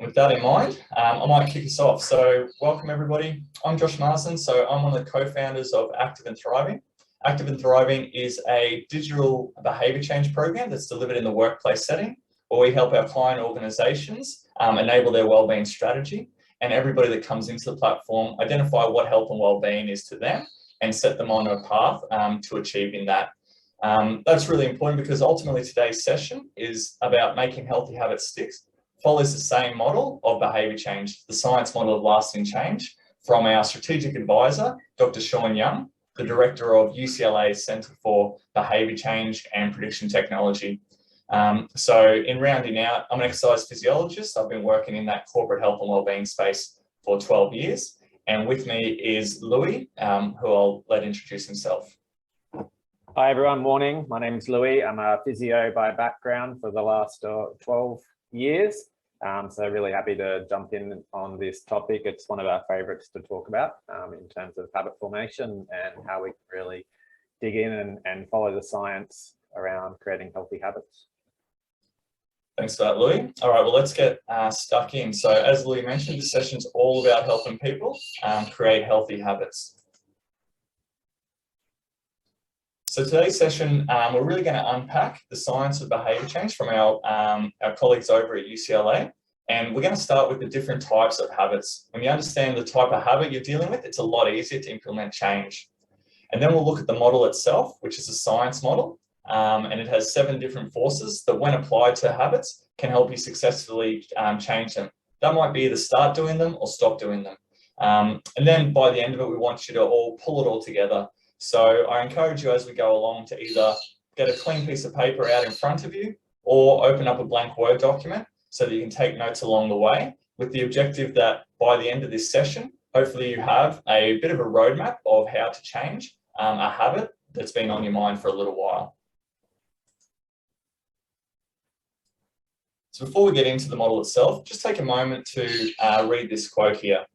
with that in mind, I might kick us off. So welcome everybody. I'm Josh Marsden. So I'm one of the co-founders of Active and Thriving. Active and Thriving is a digital behaviour change program that's delivered in the workplace setting, where we help our client organisations enable their wellbeing strategy, and everybody that comes into the platform identify what health and wellbeing is to them and set them on a path to achieving that. That's really important because ultimately today's session is about making healthy habits stick. Follows the same model of behaviour change, the science model of lasting change, from our strategic advisor, Dr. Sean Young, the director of UCLA's Centre for Behaviour Change and Prediction Technology. So in rounding out, I'm an exercise physiologist. I've been working in that corporate health and wellbeing space for 12 years. And with me is Louis, who I'll let introduce himself. Hi everyone, morning. My name is Louis. I'm a physio by background for the last 12 years. So really happy to jump in on this topic. It's one of our favourites to talk about in terms of habit formation and how we can really dig in and follow the science around creating healthy habits. Thanks for that, Louis. All right, well, let's get stuck in. So as Louis mentioned, this session's all about helping people create healthy habits. So today's session, we're really going to unpack the science of behaviour change from our colleagues over at UCLA. And we're going to start with the different types of habits. When you understand the type of habit you're dealing with, it's a lot easier to implement change. And then we'll look at the model itself, which is a science model. And it has 7 different forces that, when applied to habits, can help you successfully change them. That might be either start doing them or stop doing them. And then by the end of it, we want you to all pull it all together. So I encourage you as we go along to either get a clean piece of paper out in front of you or open up a blank Word document so that you can take notes along the way, with the objective that by the end of this session, hopefully you have a bit of a roadmap of how to change a habit that's been on your mind for a little while. So before we get into the model itself, just take a moment to read this quote here.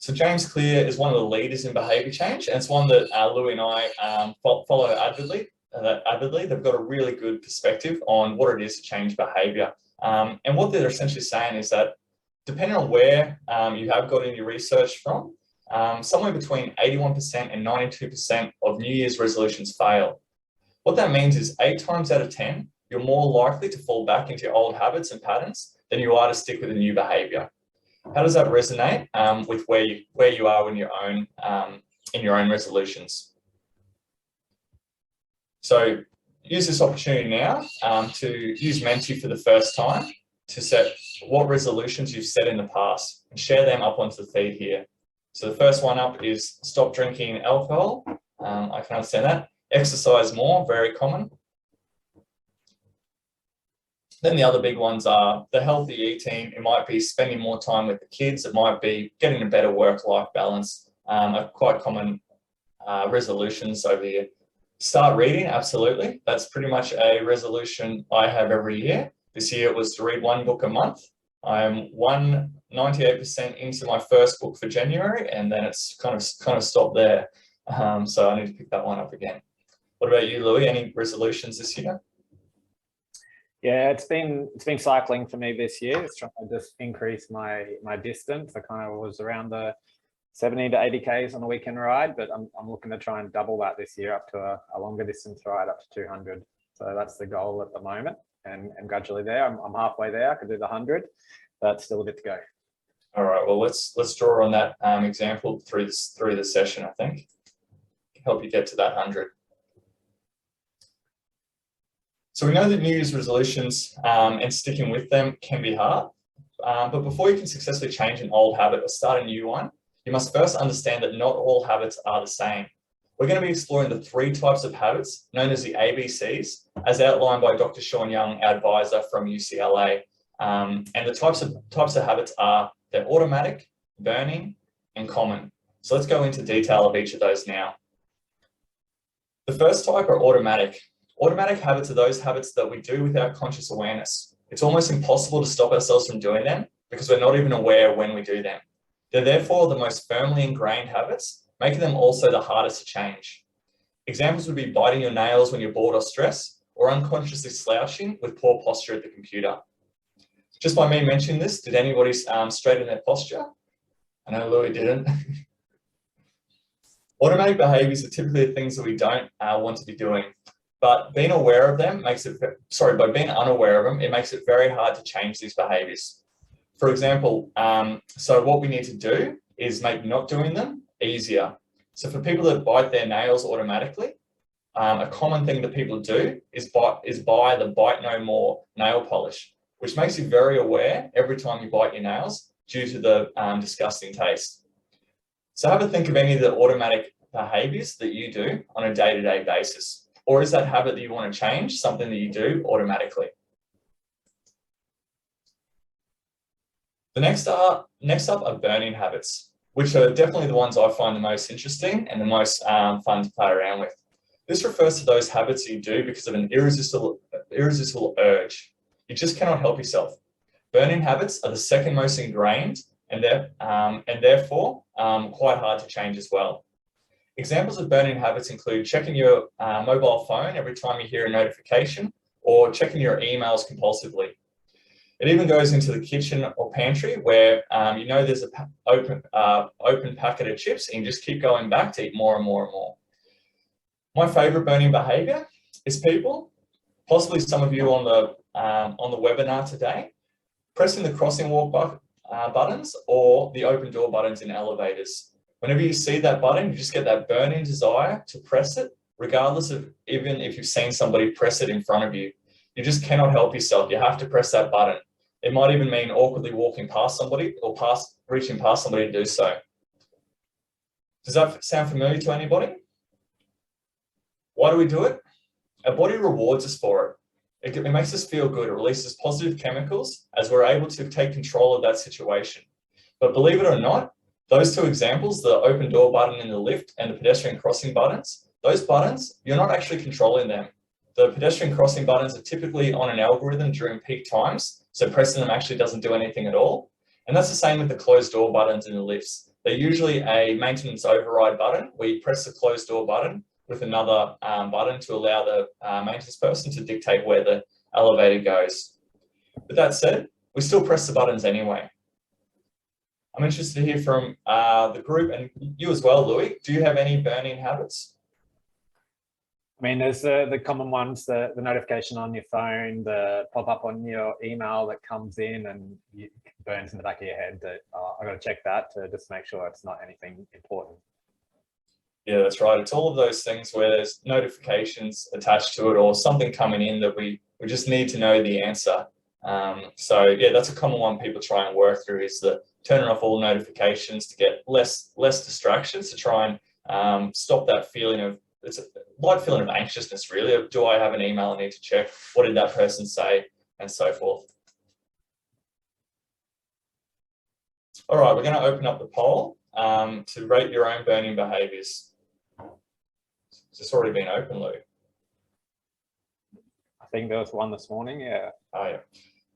So James Clear is one of the leaders in behaviour change, and it's one that Louis and I follow avidly. They've got a really good perspective on what it is to change behaviour. And what they're essentially saying is that depending on where you have got in your research from, somewhere between 81% and 92% of New Year's resolutions fail. What that means is 8 times out of 10, you're more likely to fall back into your old habits and patterns than you are to stick with a new behaviour. How does that resonate with where you are in your own resolutions? So use this opportunity now to use Menti for the first time to set what resolutions you've set in the past and share them up onto the feed here. So the first one up is stop drinking alcohol. I can understand that. Exercise more, very common. Then the other big ones are the healthy eating. It might be spending more time with the kids. It might be getting a better work-life balance. Are quite common resolutions over here. Start reading, absolutely. That's pretty much a resolution I have every year. This year it was to read 1 book a month. I'm 98% into my first book for January, and then it's kind of stopped there. So I need to pick that one up again. What about you, Louis? Any resolutions this year? Yeah, it's been cycling for me this year. It's trying to just increase my distance. I kind of was around the 70 to 80 Ks on a weekend ride, but I'm looking to try and double that this year up to a longer distance ride up to 200. So that's the goal at the moment, and gradually there. I'm halfway there. I could do the 100, but still a bit to go. All right. Well, let's draw on that example through the session. I think help you get to that 100. So we know that New Year's resolutions and sticking with them can be hard, but before you can successfully change an old habit or start a new one, you must first understand that not all habits are the same. We're going to be exploring the 3 types of habits known as the ABCs, as outlined by Dr. Sean Young, our advisor from UCLA. And the types of habits are they're automatic, burning, and common. So let's go into detail of each of those now. The first type are automatic. Automatic habits are those habits that we do without conscious awareness. It's almost impossible to stop ourselves from doing them because we're not even aware when we do them. They're therefore the most firmly ingrained habits, making them also the hardest to change. Examples would be biting your nails when you're bored or stressed, or unconsciously slouching with poor posture at the computer. Just by me mentioning this, did anybody straighten their posture? I know Louis didn't. Automatic behaviors are typically the things that we don't want to be doing, but being aware of them makes it, by being unaware of them, it makes it very hard to change these behaviors. For example, so what we need to do is make not doing them easier. So for people that bite their nails automatically, a common thing that people do is buy the Bite No More nail polish, which makes you very aware every time you bite your nails due to the disgusting taste. So have a think of any of the automatic behaviors that you do on a day-to-day basis, or is that habit that you want to change something that you do automatically? The next up are burning habits, which are definitely the ones I find the most interesting and the most fun to play around with. This refers to those habits you do because of an irresistible urge. You just cannot help yourself. Burning habits are the second most ingrained and therefore quite hard to change as well. Examples of burning habits include checking your mobile phone every time you hear a notification, or checking your emails compulsively. It even goes into the kitchen or pantry where you know there's an open packet of chips and you just keep going back to eat more and more and more. My favorite burning behavior is people, possibly some of you on the webinar today, pressing the crossing walk buttons or the open door buttons in elevators. Whenever you see that button, you just get that burning desire to press it, regardless of even if you've seen somebody press it in front of you. You just cannot help yourself. You have to press that button. It might even mean awkwardly walking past somebody or reaching past somebody to do so. Does that sound familiar to anybody? Why do we do it? Our body rewards us for it. It makes us feel good. It releases positive chemicals as we're able to take control of that situation. But believe it or not, those two examples, the open door button in the lift and the pedestrian crossing buttons, those buttons, you're not actually controlling them. The pedestrian crossing buttons are typically on an algorithm during peak times, so pressing them actually doesn't do anything at all. And that's the same with the closed door buttons in the lifts. They're usually a maintenance override button where you press the closed door button with another button to allow the maintenance person to dictate where the elevator goes. With that said, we still press the buttons anyway. I'm interested to hear from the group and you as well, Louis. Do you have any burning habits? I mean, there's the common ones, the notification on your phone, the pop-up on your email that comes in and burns in the back of your head that I've got to check that to just make sure it's not anything important. Yeah, that's right. It's all of those things where there's notifications attached to it or something coming in that we just need to know the answer. So yeah, that's a common one people try and work through, is the turning off all notifications to get less distractions, to try and stop that feeling of, it's a light feeling of anxiousness really, of do I have an email I need to check, what did that person say, and so forth. All right, we're going to open up the poll to rate your own burning behaviours. Has this already been open, Lou? I think there was one this morning, yeah. Oh, yeah.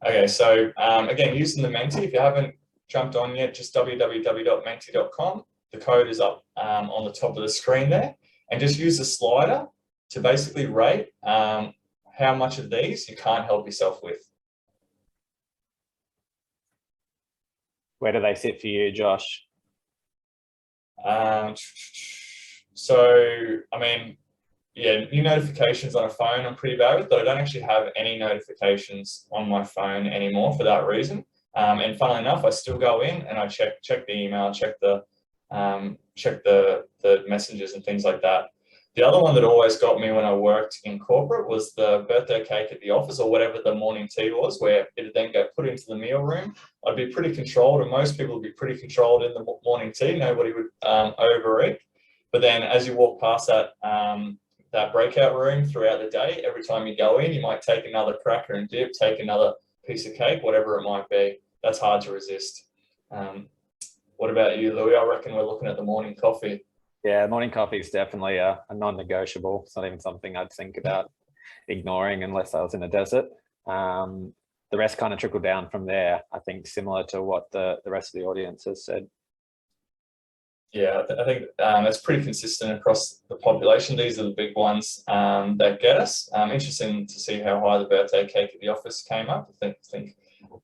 Okay, so again, using the Menti, if you haven't jumped on yet, just www.menti.com. The code is up on the top of the screen there, and just use the slider to basically rate how much of these you can't help yourself with. Where do they sit for you, Josh? So, I mean, yeah, new notifications on a phone I'm pretty bad with, but I don't actually have any notifications on my phone anymore for that reason. And funnily enough, I still go in and I check the email, check the messages and things like that. The other one that always got me when I worked in corporate was the birthday cake at the office, or whatever the morning tea was, where it would then go put into the meal room. I'd be pretty controlled, and most people would be pretty controlled in the morning tea. Nobody would overeat. But then as you walk past that that breakout room throughout the day, every time you go in, you might take another cracker and dip, take another piece of cake, whatever it might be. That's hard to resist. What about you, Louis? I reckon we're looking at the morning coffee. Yeah, morning coffee is definitely a non-negotiable. It's not even something I'd think about ignoring unless I was in a desert. The rest kind of trickle down from there, I think, similar to what the rest of the audience has said. Yeah, I think it's pretty consistent across the population. These are the big ones that get us. Interesting to see how high the birthday cake at the office came up. I think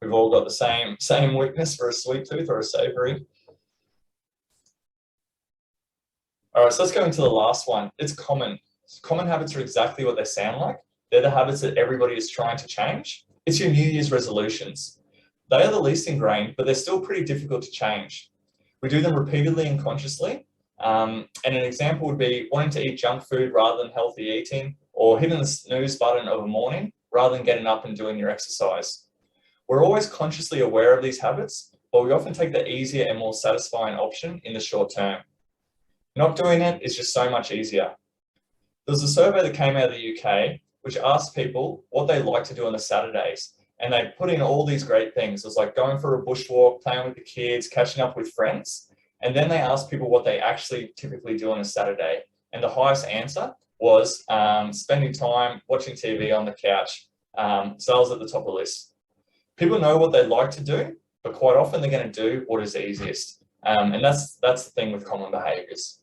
we've all got the same weakness for a sweet tooth or a savoury. All right, so let's go into the last one. It's common. Common habits are exactly what they sound like. They're the habits that everybody is trying to change. It's your New Year's resolutions. They are the least ingrained, but they're still pretty difficult to change. We do them repeatedly and consciously. And an example would be wanting to eat junk food rather than healthy eating, or hitting the snooze button of a morning rather than getting up and doing your exercise. We're always consciously aware of these habits, but we often take the easier and more satisfying option in the short term. Not doing it is just so much easier. There was a survey that came out of the UK which asked people what they like to do on the Saturdays, and they put in all these great things. It was like going for a bushwalk, playing with the kids, catching up with friends, and then they asked people what they actually typically do on a Saturday, and the highest answer was spending time watching TV on the couch. So that was at the top of the list. People know what they like to do, but quite often they're going to do what is easiest, and that's the thing with common behaviours.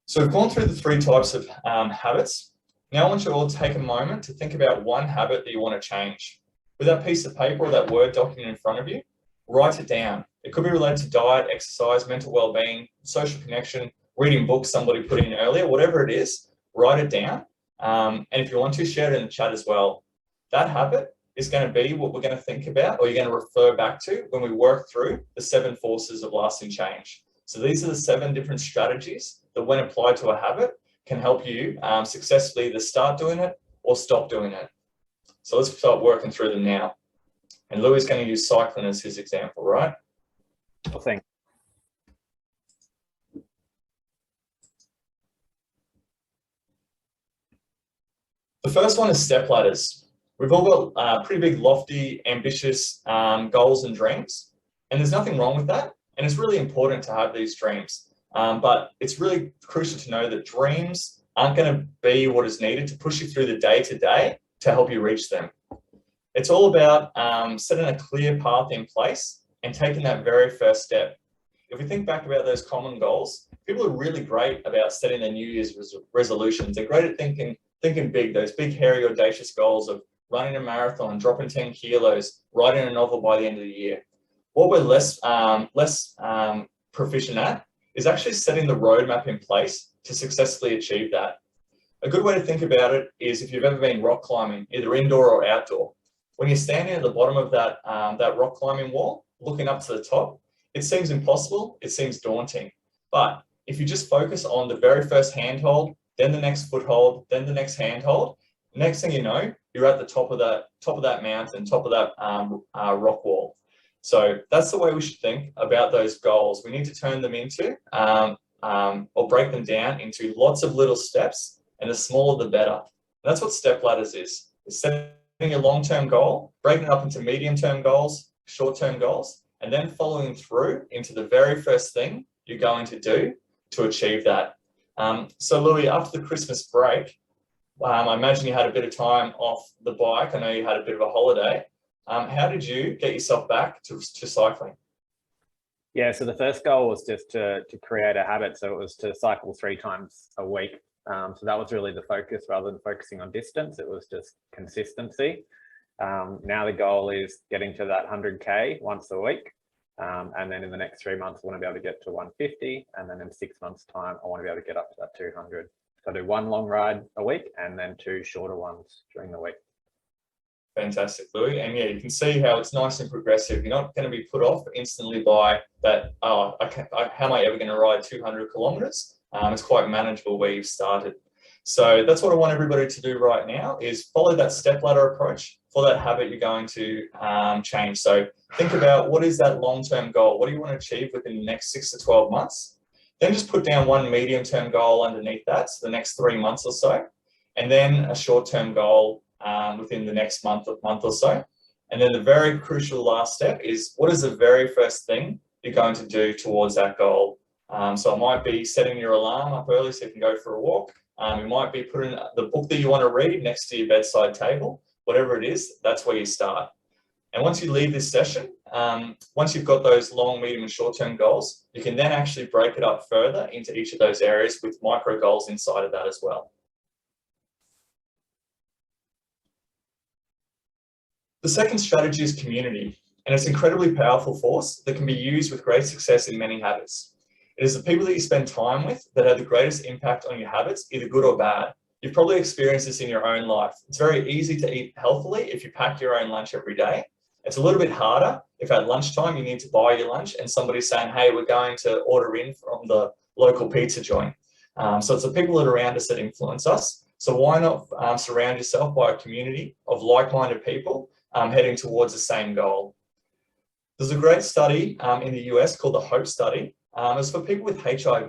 So we've gone through the 3 types of habits. Now I want you all to take a moment to think about one habit that you want to change. With that piece of paper or that Word document in front of you, write it down. It could be related to diet, exercise, mental well-being, social connection, reading books somebody put in earlier, whatever it is, write it down. And if you want to, share it in the chat as well. That habit is going to be what we're going to think about, or you're going to refer back to when we work through the 7 forces of lasting change. So these are the 7 different strategies that, when applied to a habit, can help you successfully either start doing it or stop doing it. So let's start working through them now. And Louis is going to use cycling as his example, right? Well, thanks. The first one is Stepladders. We've all got pretty big, lofty, ambitious goals and dreams, and there's nothing wrong with that. And it's really important to have these dreams. But it's really crucial to know that dreams aren't going to be what is needed to push you through the day-to-day to help you reach them. It's all about setting a clear path in place and taking that very first step. If we think back about those common goals, people are really great about setting their New Year's resolutions. They're great at thinking big, those big, hairy, audacious goals of running a marathon, dropping 10 kilos, writing a novel by the end of the year. What we're less proficient at is actually setting the roadmap in place to successfully achieve that. A good way to think about it is if you've ever been rock climbing, either indoor or outdoor. When you're standing at the bottom of that rock climbing wall, looking up to the top, it seems impossible, it seems daunting. But if you just focus on the very first handhold, then the next foothold, then the next handhold, next thing you know, you're at the top of that mountain, top of that rock wall. So that's the way we should think about those goals. We need to turn them into, or break them down into lots of little steps, and the smaller the better. And that's what Stepladders is. It's setting a long-term goal, breaking it up into medium-term goals, short-term goals, and then following through into the very first thing you're going to do to achieve that. So Louis, after the Christmas break, I imagine you had a bit of time off the bike. I know you had a bit of a holiday. How did you get yourself back to cycling? Yeah, so the first goal was just to create a habit. So it was to cycle 3 times a week. So that was really the focus rather than focusing on distance. It was just consistency. Now the goal is getting to that 100K once a week. And then in the next 3 months, I want to be able to get to 150. And then in 6 months' time, I want to be able to get up to that 200. So I do 1 long ride a week and then 2 shorter ones during the week. Fantastic, Louis. And yeah, you can see how it's nice and progressive. You're not going to be put off instantly by that, how am I ever going to ride 200 kilometers? It's quite manageable where you've started. So that's what I want everybody to do right now, is follow that stepladder approach for that habit you're going to change. So think about, what is that long-term goal? What do you want to achieve within the next 6 to 12 months? Then just put down one medium-term goal underneath that, so the next 3 months or so, and then a short-term goal within the next month or so. And then the very crucial last step is, what is the very first thing you're going to do towards that goal? So it might be setting your alarm up early so you can go for a walk. It might be putting the book that you want to read next to your bedside table. Whatever it is, that's where you start. And once you leave this session, once you've got those long, medium and short-term goals, you can then actually break it up further into each of those areas with micro goals inside of that as well. The second strategy is community, and it's an incredibly powerful force that can be used with great success in many habits. It is the people that you spend time with that have the greatest impact on your habits, either good or bad. You've probably experienced this in your own life. It's very easy to eat healthily if you pack your own lunch every day. It's a little bit harder if at lunchtime you need to buy your lunch and somebody's saying, hey, we're going to order in from the local pizza joint. So it's the people that are around us that influence us. So why not surround yourself by a community of like-minded people heading towards the same goal? There's a great study in the US called the HOPE study. It's for people with HIV.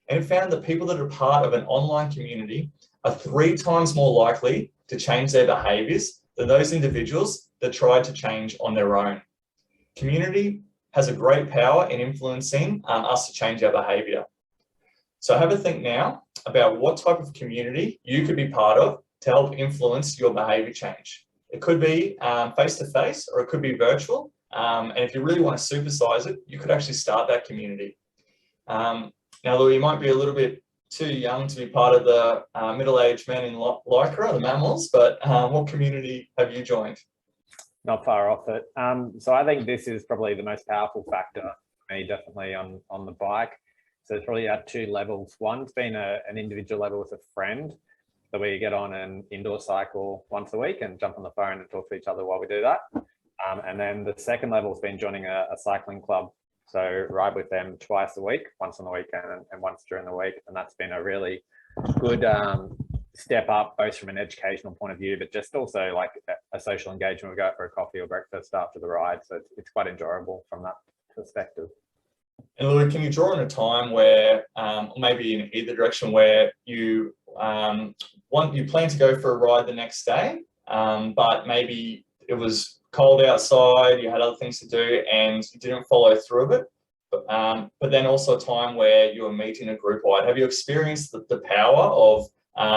And it found that people that are part of an online community are 3 times more likely to change their behaviors than those individuals that tried to change on their own. Community has a great power in influencing us to change our behavior. So have a think now about what type of community you could be part of to help influence your behavior change. It could be face-to-face or it could be virtual. And if you really want to supersize it, you could actually start that community. Now, Louis, you might be a little bit too young to be part of the middle-aged men in Lycra, the mammals, but what community have you joined? Not far off it. So I think this is probably the most powerful factor for me, definitely on the bike. So it's probably at 2 levels. One's been an individual level with a friend, so where you get on an indoor cycle once a week and jump on the phone and talk to each other while we do that. And then the second level has been joining a cycling club. So ride with them twice a week, once on the weekend and once during the week. And that's been a really good step up, both from an educational point of view, but just also like a social engagement. We go out for a coffee or breakfast after the ride. So it's quite enjoyable from that perspective. And Louis, can you draw on a time where, maybe in either direction, where you plan to go for a ride the next day, but maybe it was cold outside, you had other things to do and you didn't follow through with it, but then also a time where you were meeting a group ride. Have you experienced the power of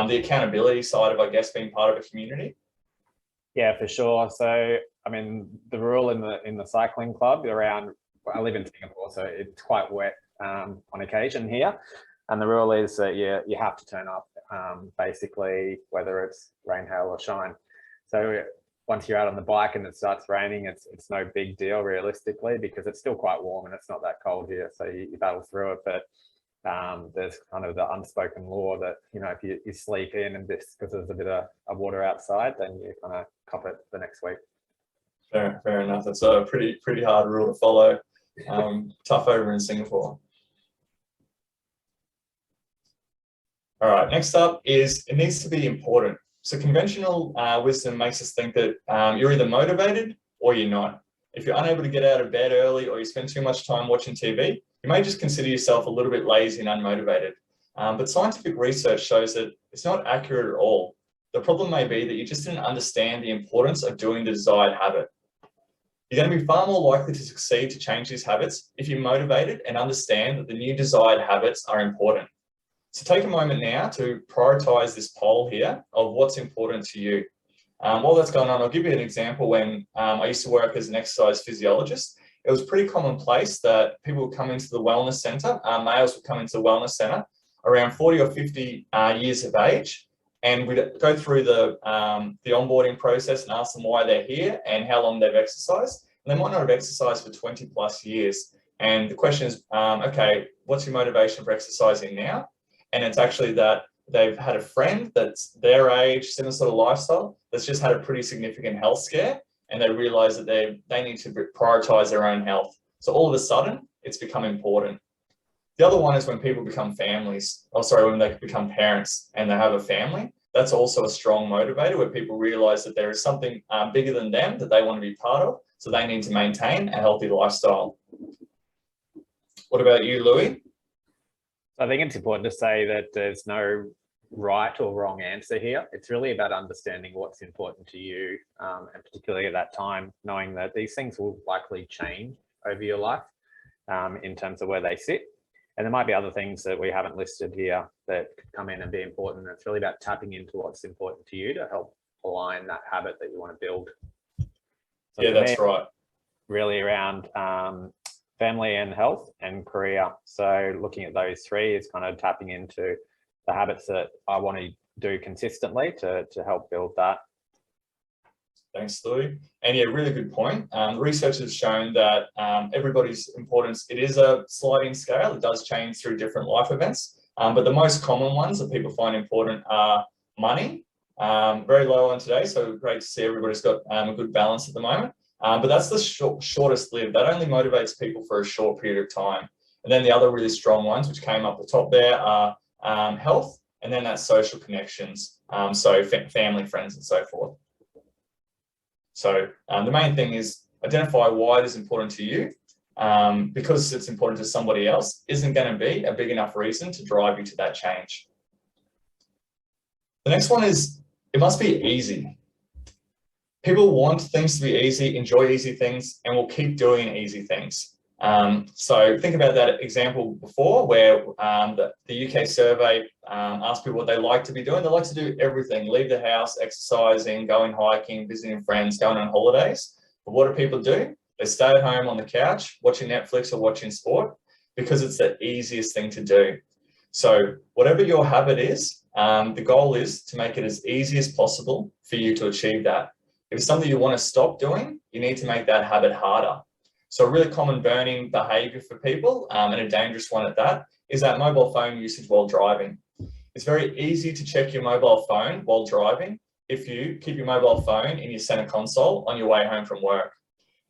the accountability side of, I guess, being part of a community? Yeah, for sure. So, I mean, the rule in the cycling club around, I live in Singapore, so it's quite wet on occasion here. And the rule is that you have to turn up, basically, whether it's rain, hail or shine. So once you're out on the bike and it starts raining, it's no big deal realistically, because it's still quite warm and it's not that cold here. So you battle through it. But there's kind of the unspoken law that, you know, if you sleep in and this, because there's a bit of water outside, then you kind of cop it the next week. Fair enough. That's a pretty hard rule to follow. Tough over in Singapore. All right, next up is it needs to be important. So conventional wisdom makes us think that you're either motivated or you're not. If you're unable to get out of bed early or you spend too much time watching TV, you may just consider yourself a little bit lazy and unmotivated. But scientific research shows that it's not accurate at all. The problem may be that you just didn't understand the importance of doing the desired habit. You're going to be far more likely to succeed to change these habits if you're motivated and understand that the new desired habits are important. So take a moment now to prioritize this poll here of what's important to you. While that's going on, I'll give you an example. When I used to work as an exercise physiologist, it was pretty commonplace that people would come into the wellness centre, males would come into the wellness centre around 40 or 50 years of age, and we'd go through the onboarding process and ask them why they're here and how long they've exercised. And they might not have exercised for 20 plus years. And the question is, okay, what's your motivation for exercising now? And it's actually that they've had a friend that's their age, similar sort of lifestyle, that's just had a pretty significant health scare, and they realize that they need to prioritize their own health. So all of a sudden, it's become important. The other one is when people become when they become parents and they have a family. That's also a strong motivator where people realize that there is something bigger than them that they want to be part of. So they need to maintain a healthy lifestyle. What about you, Louis? I think it's important to say that there's no right or wrong answer here. It's really about understanding what's important to you, and particularly at that time, knowing that these things will likely change over your life in terms of where they sit. And there might be other things that we haven't listed here that could come in and be important. It's really about tapping into what's important to you to help align that habit that you want to build. So Yeah, for that's me, right. really around family and health and career. So looking at those three is kind of tapping into the habits that I want to do consistently to help build that. Thanks, Louis. And yeah, really good point. Research has shown that everybody's importance, it is a sliding scale. It does change through different life events. But the most common ones that people find important are money, very low on today. So great to see everybody's got a good balance at the moment. But that's the shortest lived. That only motivates people for a short period of time. And then the other really strong ones, which came up the top there, are health, and then that's social connections. So family, friends, and so forth. So the main thing is identify why it is important to you. Because it's important to somebody else isn't going to be a big enough reason to drive you to that change. The next one is, it must be easy. People want things to be easy, enjoy easy things, and will keep doing easy things. So think about that example before where the UK survey asked people what they like to be doing. They like to do everything, leave the house, exercising, going hiking, visiting friends, going on holidays. But what do people do? They stay at home on the couch, watching Netflix or watching sport, because it's the easiest thing to do. So whatever your habit is, the goal is to make it as easy as possible for you to achieve that. If it's something you want to stop doing, you need to make that habit harder. So a really common burning behavior for people, and a dangerous one at that, is that mobile phone usage while driving. It's very easy to check your mobile phone while driving if you keep your mobile phone in your center console on your way home from work.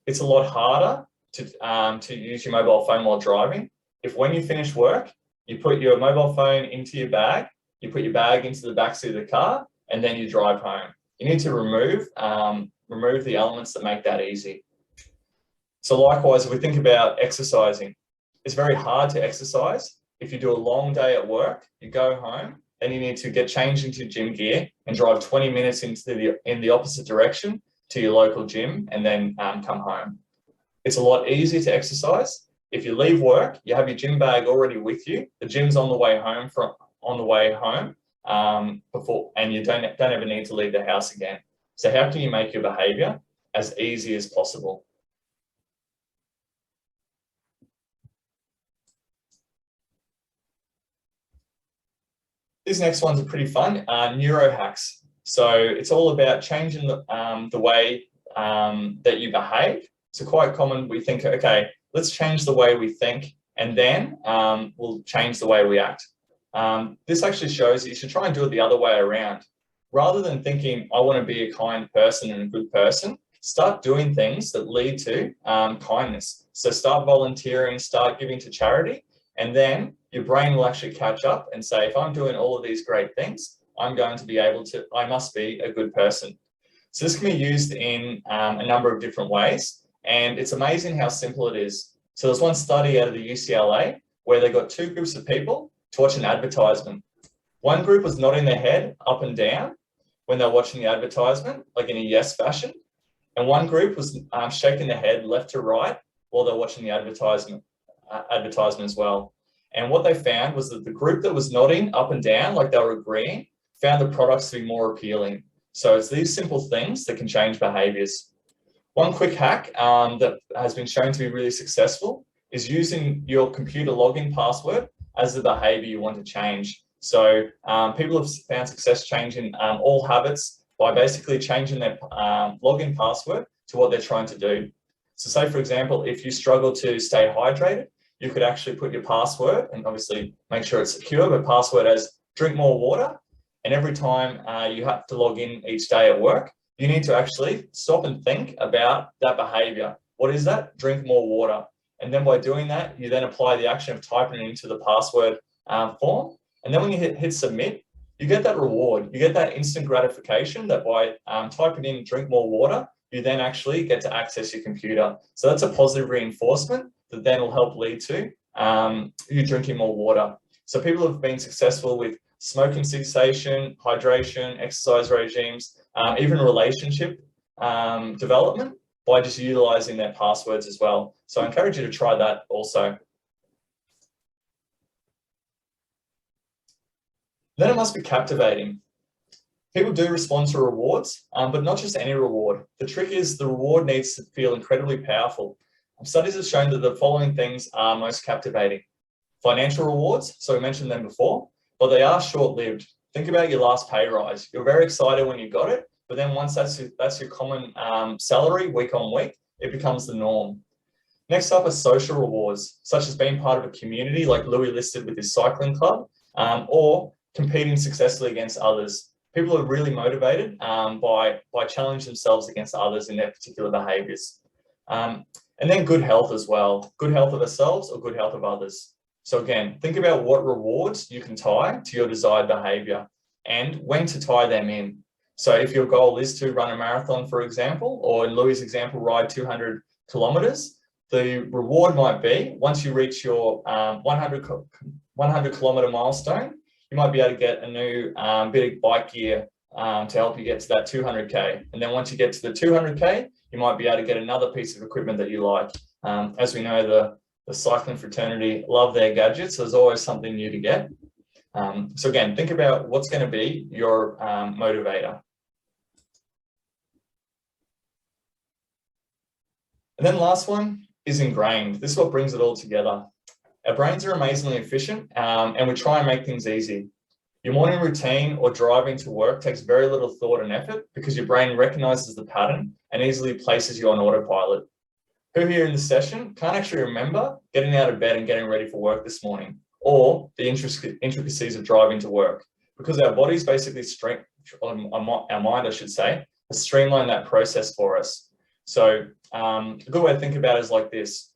It's a lot harder to use your mobile phone while driving if when you finish work, you put your mobile phone into your bag, you put your bag into the backseat of the car, and then you drive home. You need to remove the elements that make that easy. So likewise, if we think about exercising, it's very hard to exercise. If you do a long day at work, you go home, then you need to get changed into gym gear and drive 20 minutes in the opposite direction to your local gym and then come home. It's a lot easier to exercise. If you leave work, you have your gym bag already with you. The gym's on the way home and you don't ever need to leave the house again. So how can you make your behavior as easy as possible? These next ones are pretty fun. Neurohacks. So it's all about changing the way that you behave. So quite common, we think, okay, let's change the way we think, and then we'll change the way we act. This actually shows that you should try and do it the other way around. Rather than thinking, I want to be a kind person and a good person, start doing things that lead to kindness. So start volunteering, start giving to charity, and then your brain will actually catch up and say, if I'm doing all of these great things, I must be a good person. So this can be used in a number of different ways, and it's amazing how simple it is. So there's one study out of the UCLA where they got two groups of people to watch an advertisement. One group was nodding their head up and down when they're watching the advertisement, like in a yes fashion, and one group was shaking their head left to right while they're watching the advertisement as well. And what they found was that the group that was nodding up and down, like they were agreeing, found the products to be more appealing. So it's these simple things that can change behaviors. One quick hack that has been shown to be really successful is using your computer login password as the behavior you want to change. So people have found success changing all habits by basically changing their login password to what they're trying to do. So say, for example, if you struggle to stay hydrated, you could actually put your password, and obviously make sure it's secure, but password as drink more water. And every time you have to log in each day at work, you need to actually stop and think about that behavior. What is that? Drink more water. And then by doing that, you then apply the action of typing it into the password form. And then when you hit submit, you get that reward. You get that instant gratification that by typing in drink more water, you then actually get to access your computer. So that's a positive reinforcement that then will help lead to you drinking more water. So people have been successful with smoking cessation, hydration, exercise regimes, even relationship development by just utilizing their passwords as well. So I encourage you to try that also. Then it must be captivating. People do respond to rewards, but not just any reward. The trick is the reward needs to feel incredibly powerful. Studies have shown that the following things are most captivating. Financial rewards, so we mentioned them before, but they are short-lived. Think about your last pay rise. You're very excited when you got it, but then once that's your common salary week on week, it becomes the norm. Next up are social rewards, such as being part of a community like Louis listed with his cycling club, or competing successfully against others. People are really motivated by challenging themselves against others in their particular behaviours. And then good health as well, good health of ourselves or good health of others. So again, think about what rewards you can tie to your desired behaviour and when to tie them in. So if your goal is to run a marathon, for example, or in Louis' example, ride 200 kilometres, the reward might be once you reach your 100 kilometre milestone, you might be able to get a new bit of bike gear to help you get to that 200K. And then once you get to the 200K, you might be able to get another piece of equipment that you like. As we know, the cycling fraternity love their gadgets, so there's always something new to get. So again, think about what's going to be your motivator. And then last one is ingrained. This is what brings it all together. Our brains are amazingly efficient and we try and make things easy. Your morning routine or driving to work takes very little thought and effort because your brain recognizes the pattern and easily places you on autopilot. Who here in the session can't actually remember getting out of bed and getting ready for work this morning, or the intricacies of driving to work? Because our bodies basically, our mind, I should say, has streamlined that process for us. So a good way to think about it is like this.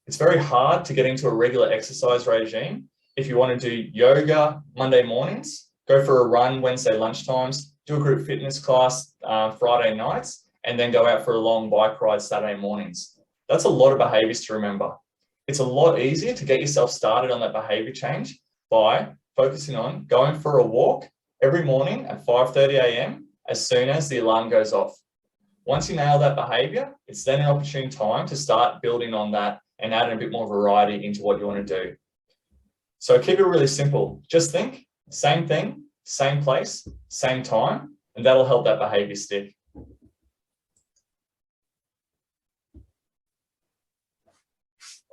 It's very hard to get into a regular exercise regime. If you want to do yoga Monday mornings, go for a run Wednesday lunchtimes, do a group fitness class Friday nights, and then go out for a long bike ride Saturday mornings. That's a lot of behaviors to remember. It's a lot easier to get yourself started on that behavior change by focusing on going for a walk every morning at 5:30 a.m. as soon as the alarm goes off. Once you nail that behavior, it's then an opportune time to start building on that and adding a bit more variety into what you want to do. So keep it really simple. Just think, same thing, same place, same time, and that'll help that behavior stick.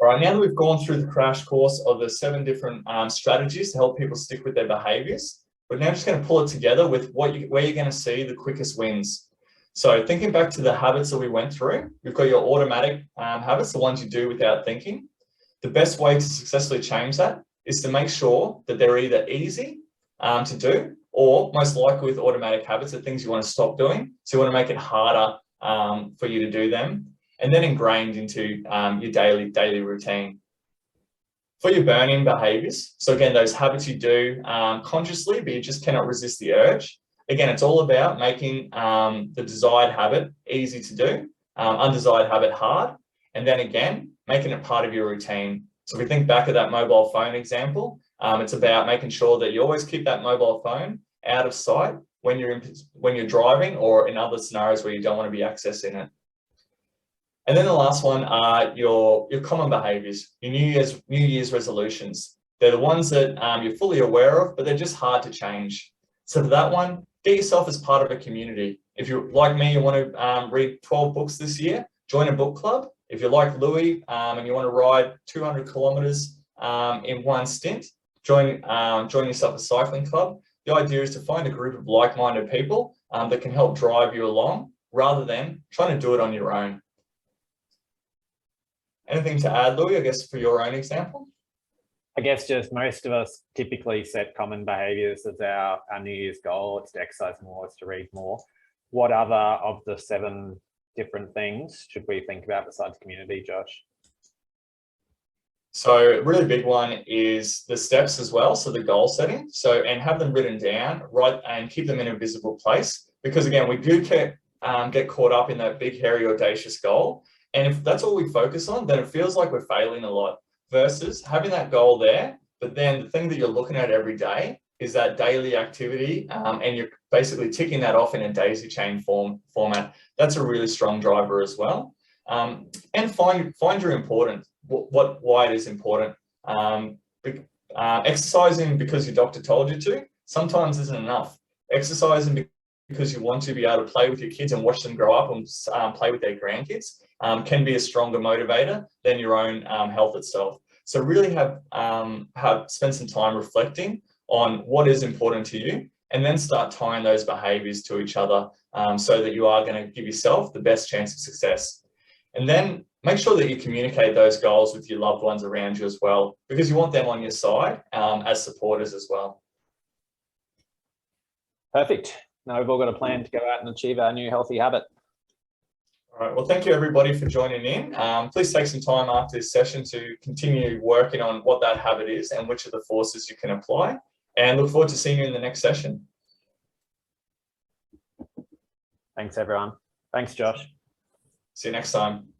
All right, now that we've gone through the crash course of the 7 different strategies to help people stick with their behaviors, we're now just going to pull it together with where you're going to see the quickest wins. So thinking back to the habits that we went through, we've got your automatic habits, the ones you do without thinking. The best way to successfully change that is to make sure that they're either easy to do, or most likely with automatic habits are things you want to stop doing. So you want to make it harder for you to do them, and then ingrained into your daily routine. For your burning behaviors, so again, those habits you do consciously, but you just cannot resist the urge. Again, it's all about making the desired habit easy to do, undesired habit hard, and then again, making it part of your routine. So if we think back at that mobile phone example, it's about making sure that you always keep that mobile phone out of sight when you're driving or in other scenarios where you don't want to be accessing it. And then the last one are your common behaviors, your New Year's resolutions. They're the ones that you're fully aware of, but they're just hard to change. So for that one, get yourself as part of a community. If you're like me, you want to read 12 books this year, join a book club. If you're like Louis and you want to ride 200 kilometers in one stint, join yourself a cycling club. The idea is to find a group of like-minded people that can help drive you along rather than trying to do it on your own. Anything to add, Louis, I guess, for your own example? I guess just most of us typically set common behaviors as our New Year's goal. It's to exercise more, it's to read more. What other of the 7 different things should we think about besides community, Josh? So a really big one is the steps as well. So the goal setting. And have them written down, and keep them in a visible place. Because again, we do get caught up in that big, hairy, audacious goal. And if that's all we focus on, then it feels like we're failing a lot. Versus having that goal there, but then the thing that you're looking at every day is that daily activity, and you're basically ticking that off in a daisy chain format. That's a really strong driver as well. And find your important, why it is important. Exercising because your doctor told you to sometimes isn't enough. Exercising because you want to be able to play with your kids and watch them grow up and play with their grandkids, can be a stronger motivator than your own health itself. So really spend some time reflecting on what is important to you, and then start tying those behaviors to each other, so that you are going to give yourself the best chance of success. And then make sure that you communicate those goals with your loved ones around you as well, because you want them on your side as supporters as well. Perfect. Now we've all got a plan to go out and achieve our new healthy habit. All right. Well, thank you everybody for joining in. Please take some time after this session to continue working on what that habit is and which of the forces you can apply. And look forward to seeing you in the next session. Thanks, everyone. Thanks, Josh. See you next time.